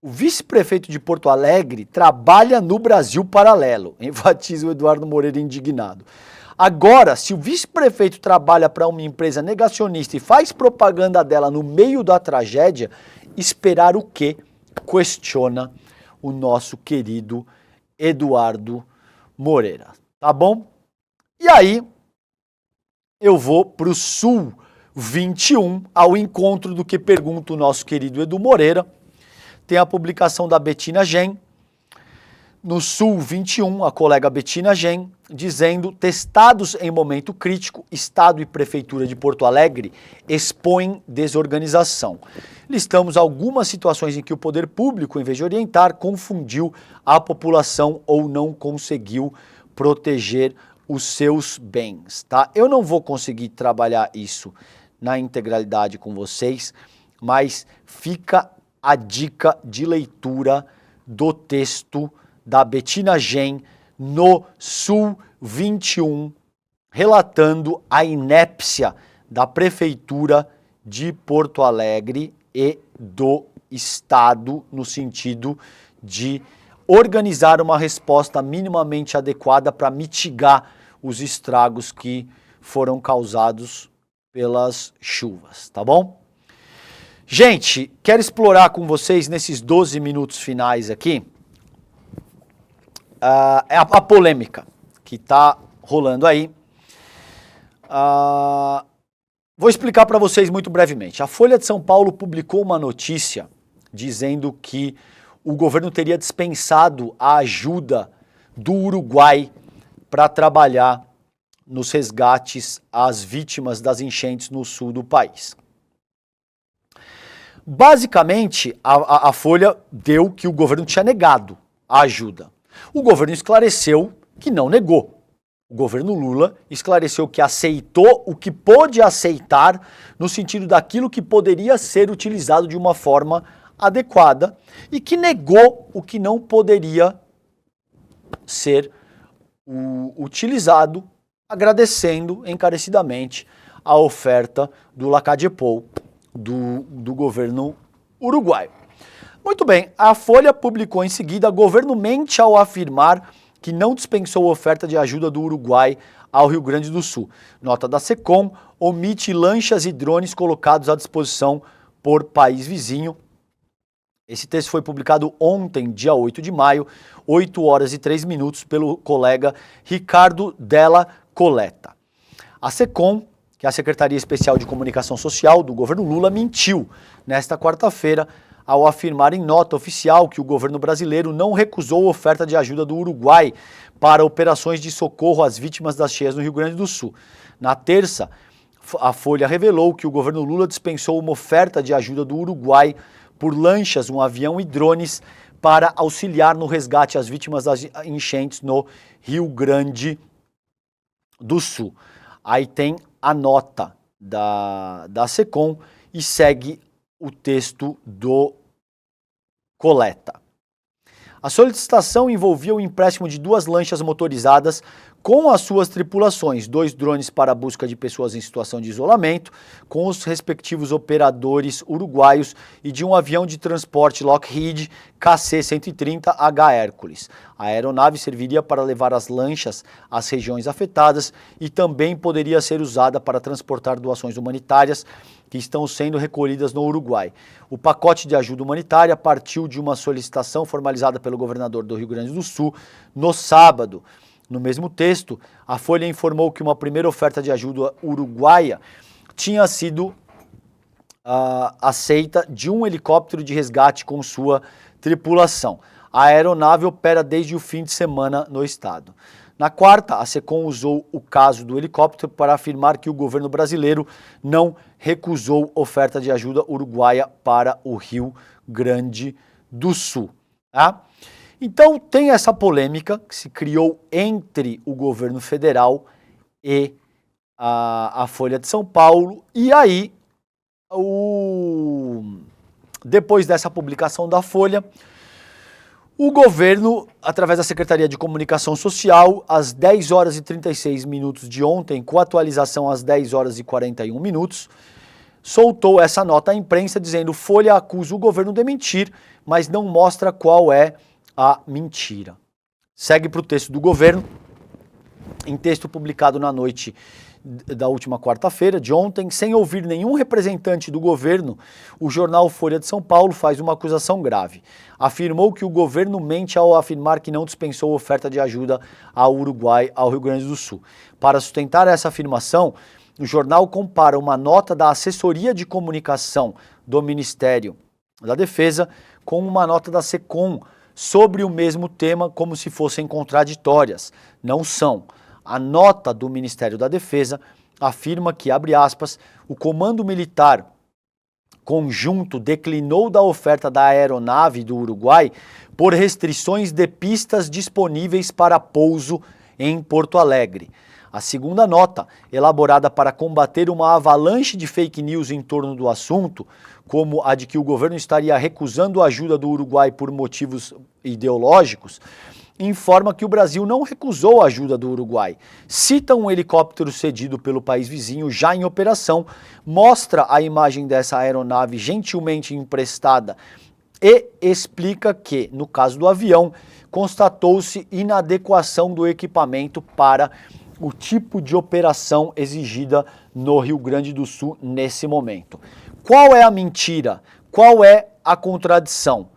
O vice-prefeito de Porto Alegre trabalha no Brasil Paralelo, enfatiza o Eduardo Moreira indignado. Agora, se o vice-prefeito trabalha para uma empresa negacionista e faz propaganda dela no meio da tragédia, esperar o quê? Questiona o nosso querido Eduardo Moreira, tá bom? E aí, eu vou para o Sul 21, ao encontro do que pergunta o nosso querido Edu Moreira. Tem a publicação da Betina Gen, no Sul 21, a colega Betina Gen, dizendo: testados em momento crítico, Estado e Prefeitura de Porto Alegre expõem desorganização. Listamos algumas situações em que o poder público, em vez de orientar, confundiu a população ou não conseguiu proteger os seus bens, tá? Eu não vou conseguir trabalhar isso na integralidade com vocês, mas fica a dica de leitura do texto da Betina Gen no Sul 21, relatando a inépcia da Prefeitura de Porto Alegre e do Estado no sentido de organizar uma resposta minimamente adequada para mitigar os estragos que foram causados pelas chuvas, tá bom? Gente, quero explorar com vocês nesses 12 minutos finais aqui a polêmica que está rolando aí. Vou explicar para vocês muito brevemente. A Folha de São Paulo publicou uma notícia dizendo que o governo teria dispensado a ajuda do Uruguai para trabalhar nos resgates às vítimas das enchentes no sul do país. Basicamente, a Folha deu que o governo tinha negado a ajuda. O governo esclareceu que não negou. O governo Lula esclareceu que aceitou o que pôde aceitar no sentido daquilo que poderia ser utilizado de uma forma adequada e que negou o que não poderia ser utilizado, agradecendo encarecidamente a oferta do Lacadepol do governo uruguaio. Muito bem, a Folha publicou em seguida: governo mente ao afirmar que não dispensou oferta de ajuda do Uruguai ao Rio Grande do Sul. Nota da SECOM omite lanchas e drones colocados à disposição por país vizinho. Esse texto foi publicado ontem, dia 8 de maio, 8 horas e 3 minutos, pelo colega Ricardo Della Coleta. A SECOM, que é a Secretaria Especial de Comunicação Social do governo Lula, mentiu nesta quarta-feira ao afirmar em nota oficial que o governo brasileiro não recusou oferta de ajuda do Uruguai para operações de socorro às vítimas das cheias no Rio Grande do Sul. Na terça, a Folha revelou que o governo Lula dispensou uma oferta de ajuda do Uruguai por lanchas, um avião e drones para auxiliar no resgate às vítimas das enchentes no Rio Grande do Sul. Aí tem a nota da SECOM e segue o texto do Coleta. A solicitação envolvia o empréstimo de 2 lanchas motorizadas com as suas tripulações, 2 drones para a busca de pessoas em situação de isolamento, com os respectivos operadores uruguaios, e de um avião de transporte Lockheed KC-130H Hércules. A aeronave serviria para levar as lanchas às regiões afetadas e também poderia ser usada para transportar doações humanitárias que estão sendo recolhidas no Uruguai. O pacote de ajuda humanitária partiu de uma solicitação formalizada pelo governador do Rio Grande do Sul no sábado. No mesmo texto, a Folha informou que uma primeira oferta de ajuda uruguaia tinha sido aceita de um helicóptero de resgate com sua tripulação. A aeronave opera desde o fim de semana no estado. Na quarta, a SECOM usou o caso do helicóptero para afirmar que o governo brasileiro não recusou oferta de ajuda uruguaia para o Rio Grande do Sul. Tá? Então tem essa polêmica que se criou entre o governo federal e a Folha de São Paulo, e aí, depois dessa publicação da Folha, o governo, através da Secretaria de Comunicação Social, às 10 horas e 36 minutos de ontem, com atualização às 10 horas e 41 minutos, soltou essa nota à imprensa dizendo: Folha acusa o governo de mentir, mas não mostra qual é a mentira. Segue para o texto do governo, em texto publicado na noite da última quarta-feira, de ontem, sem ouvir nenhum representante do governo, o jornal Folha de São Paulo faz uma acusação grave. Afirmou que o governo mente ao afirmar que não dispensou oferta de ajuda ao Uruguai, ao Rio Grande do Sul. Para sustentar essa afirmação, o jornal compara uma nota da Assessoria de Comunicação do Ministério da Defesa com uma nota da SECOM sobre o mesmo tema, como se fossem contraditórias. Não são. A nota do Ministério da Defesa afirma que, abre aspas, o Comando Militar Conjunto declinou da oferta da aeronave do Uruguai por restrições de pistas disponíveis para pouso em Porto Alegre. A segunda nota, elaborada para combater uma avalanche de fake news em torno do assunto, como a de que o governo estaria recusando a ajuda do Uruguai por motivos ideológicos, informa que o Brasil não recusou a ajuda do Uruguai. Cita um helicóptero cedido pelo país vizinho já em operação, mostra a imagem dessa aeronave gentilmente emprestada e explica que, no caso do avião, constatou-se inadequação do equipamento para o tipo de operação exigida no Rio Grande do Sul nesse momento. Qual é a mentira? Qual é a contradição?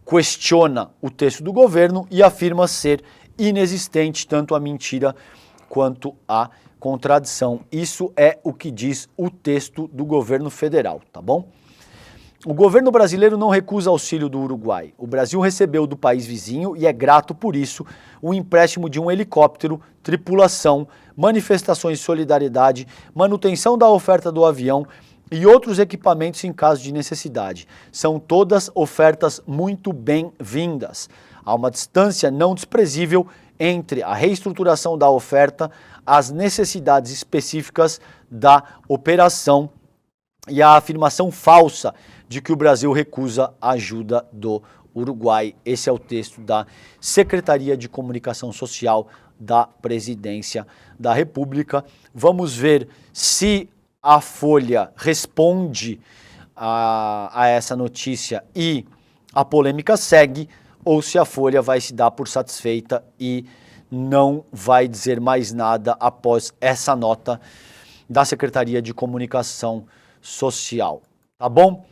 Questiona o texto do governo e afirma ser inexistente tanto a mentira quanto a contradição. Isso é o que diz o texto do governo federal, tá bom? O governo brasileiro não recusa auxílio do Uruguai. O Brasil recebeu do país vizinho, e é grato por isso, o empréstimo de um helicóptero, tripulação, manifestações de solidariedade, manutenção da oferta do avião e outros equipamentos em caso de necessidade. São todas ofertas muito bem-vindas. Há uma distância não desprezível entre a reestruturação da oferta, as necessidades específicas da operação e a afirmação falsa de que o Brasil recusa a ajuda do Uruguai. Esse é o texto da Secretaria de Comunicação Social da Presidência da República. Vamos ver se a Folha responde a essa notícia e a polêmica segue, ou se a Folha vai se dar por satisfeita e não vai dizer mais nada após essa nota da Secretaria de Comunicação Social. Tá bom?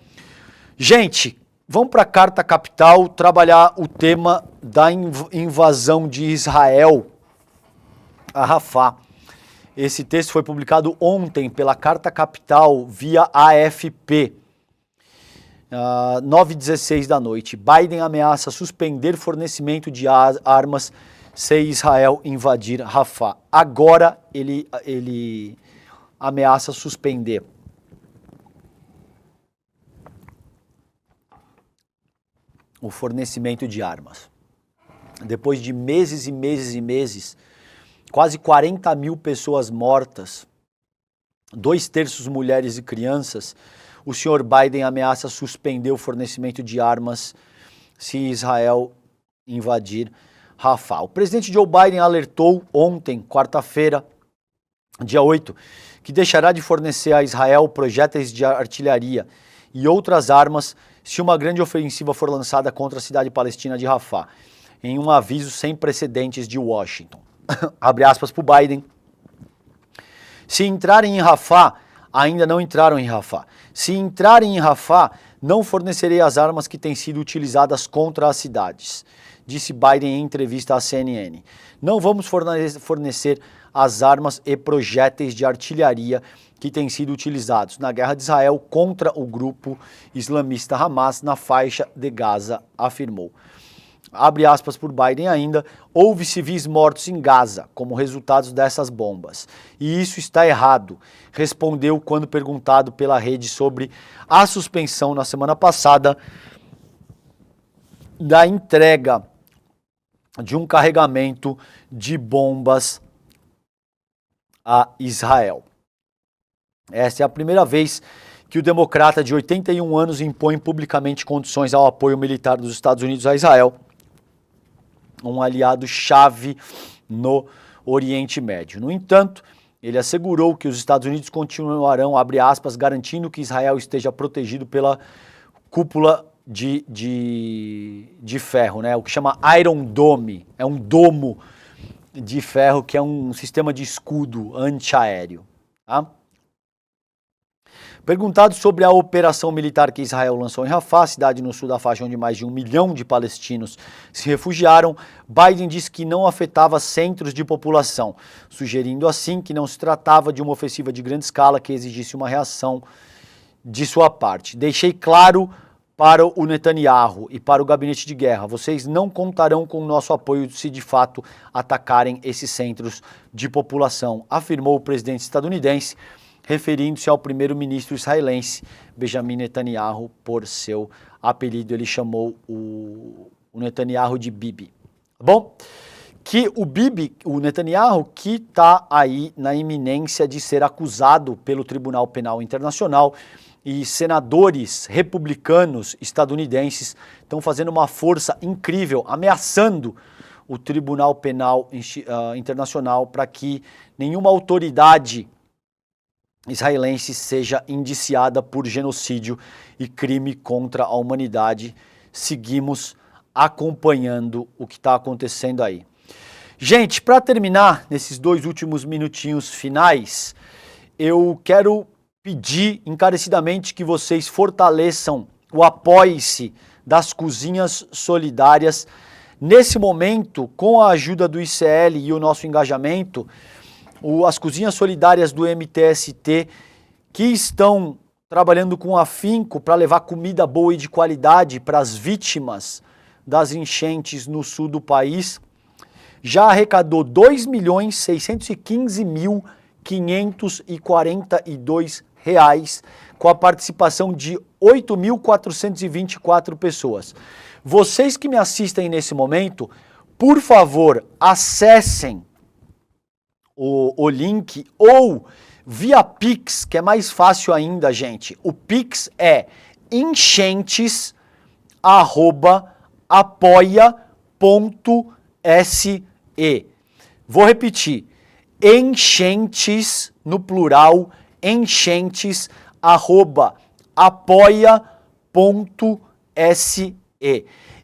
Gente, Vamos para a Carta Capital trabalhar o tema da invasão de Israel a Rafah. Esse texto foi publicado ontem pela Carta Capital via AFP. 9h16 da noite. Biden ameaça suspender fornecimento de armas se Israel invadir Rafah. Agora ele ameaça suspender. O fornecimento de armas. Depois de meses e meses e meses, quase 40 mil pessoas mortas, 2/3 mulheres e crianças, o senhor Biden ameaça suspender o fornecimento de armas se Israel invadir Rafah. O presidente Joe Biden alertou ontem, quarta-feira, dia 8, que deixará de fornecer a Israel projéteis de artilharia e outras armas se uma grande ofensiva for lançada contra a cidade palestina de Rafah, em um aviso sem precedentes de Washington. Abre aspas para o Biden. Se entrarem em Rafah, ainda não entraram em Rafah. Se entrarem em Rafah, não fornecerei as armas que têm sido utilizadas contra as cidades, disse Biden em entrevista à CNN. Não vamos fornecer as armas e projéteis de artilharia que têm sido utilizados na guerra de Israel contra o grupo islamista Hamas na faixa de Gaza, afirmou. Abre aspas por Biden ainda, houve civis mortos em Gaza como resultado dessas bombas. E isso está errado, respondeu quando perguntado pela rede sobre a suspensão na semana passada da entrega de um carregamento de bombas a Israel. Essa é a primeira vez que o democrata de 81 anos impõe publicamente condições ao apoio militar dos Estados Unidos a Israel, um aliado-chave no Oriente Médio. No entanto, ele assegurou que os Estados Unidos continuarão, abre aspas, garantindo que Israel esteja protegido pela cúpula de ferro, né? O que chama Iron Dome, é um domo de ferro que é um sistema de escudo antiaéreo. Tá? Perguntado sobre a operação militar que Israel lançou em Rafah, cidade no sul da faixa onde mais de 1 milhão de palestinos se refugiaram, Biden disse que não afetava centros de população, sugerindo assim que não se tratava de uma ofensiva de grande escala que exigisse uma reação de sua parte. Deixei claro para o Netanyahu e para o gabinete de guerra, vocês não contarão com o nosso apoio se de fato atacarem esses centros de população, afirmou o presidente estadunidense, referindo-se ao primeiro-ministro israelense, Benjamin Netanyahu, por seu apelido. Ele chamou o Netanyahu de Bibi. Bom, que o Bibi, o Netanyahu, que está aí na iminência de ser acusado pelo Tribunal Penal Internacional, e senadores republicanos estadunidenses estão fazendo uma força incrível, ameaçando o Tribunal Penal Internacional para que nenhuma autoridade israelense seja indiciada por genocídio e crime contra a humanidade. Seguimos acompanhando o que está acontecendo aí. Gente, para terminar, nesses 2 últimos minutinhos finais, eu quero pedir encarecidamente que vocês fortaleçam o apoie-se das cozinhas solidárias. Nesse momento, com a ajuda do ICL e o nosso engajamento, as cozinhas solidárias do MTST, que estão trabalhando com afinco para levar comida boa e de qualidade para as vítimas das enchentes no sul do país, já arrecadou R$ 2.615.542, com a participação de 8.424 pessoas. Vocês que me assistem nesse momento, por favor, acessem o link ou via Pix, que é mais fácil ainda, gente. O Pix é enchentes@apoia.se. Vou repetir, enchentes, no plural, enchentes@apoia.se.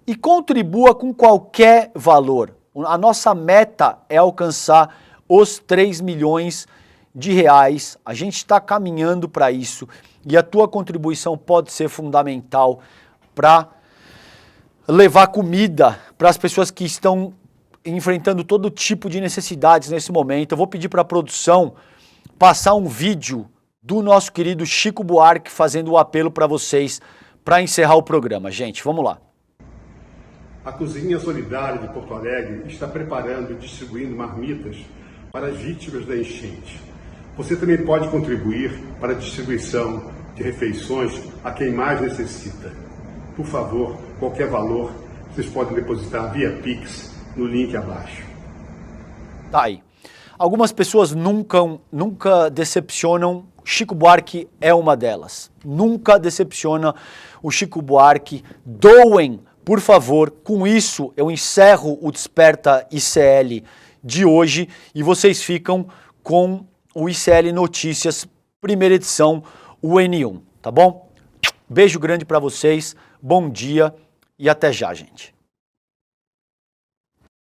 E contribua com qualquer valor. A nossa meta é alcançar os 3 milhões de reais. A gente está caminhando para isso e a tua contribuição pode ser fundamental para levar comida para as pessoas que estão enfrentando todo tipo de necessidades nesse momento. Eu vou pedir para a produção passar um vídeo do nosso querido Chico Buarque fazendo o apelo para vocês para encerrar o programa. Gente, vamos lá. A Cozinha Solidária de Porto Alegre está preparando e distribuindo marmitas para as vítimas da enchente. Você também pode contribuir para a distribuição de refeições a quem mais necessita. Por favor, qualquer valor, vocês podem depositar via Pix no link abaixo. Tá aí. Algumas pessoas nunca decepcionam. Chico Buarque é uma delas. Nunca decepciona o Chico Buarque. Doem, por favor. Com isso, eu encerro o Desperta ICL de hoje e vocês ficam com o ICL Notícias, primeira edição, o N1, tá bom? Beijo grande para vocês, bom dia e até já, gente.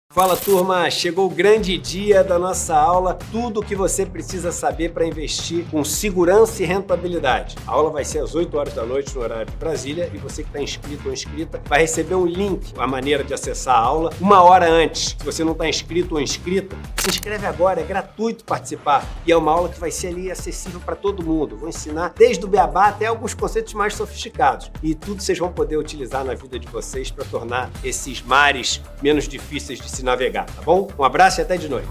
Fala turma, chegou o grande dia da nossa aula, tudo o que você precisa saber para investir com segurança e rentabilidade. A aula vai ser às 8 horas da noite no horário de Brasília e você que está inscrito ou inscrita vai receber um link, a maneira de acessar a aula, 1 hora antes. Se você não está inscrito ou inscrita, se inscreve agora, é gratuito participar e é uma aula que vai ser ali acessível para todo mundo. Vou ensinar desde o beabá até alguns conceitos mais sofisticados e tudo vocês vão poder utilizar na vida de vocês para tornar esses mares menos difíceis de se navegar, tá bom? Um abraço e até de noite.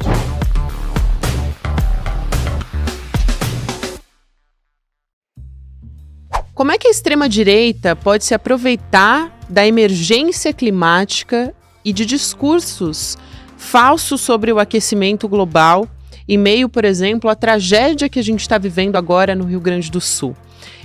Como é que a extrema-direita pode se aproveitar da emergência climática e de discursos falsos sobre o aquecimento global em meio, por exemplo, à tragédia que a gente está vivendo agora no Rio Grande do Sul?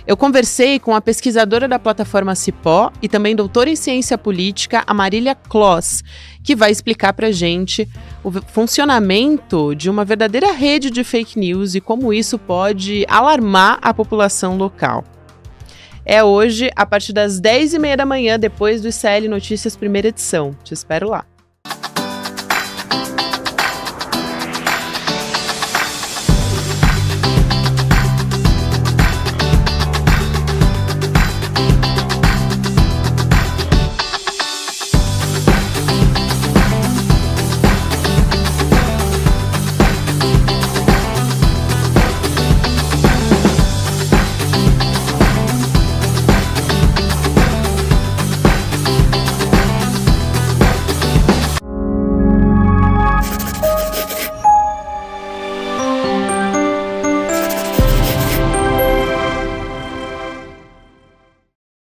Eu conversei com a pesquisadora da plataforma Cipó e também doutora em ciência política, a Marília Kloss, que vai explicar para a gente o funcionamento de uma verdadeira rede de fake news e como isso pode alarmar a população local. É hoje, a partir das 10h30 da manhã, depois do ICL Notícias, primeira edição. Te espero lá.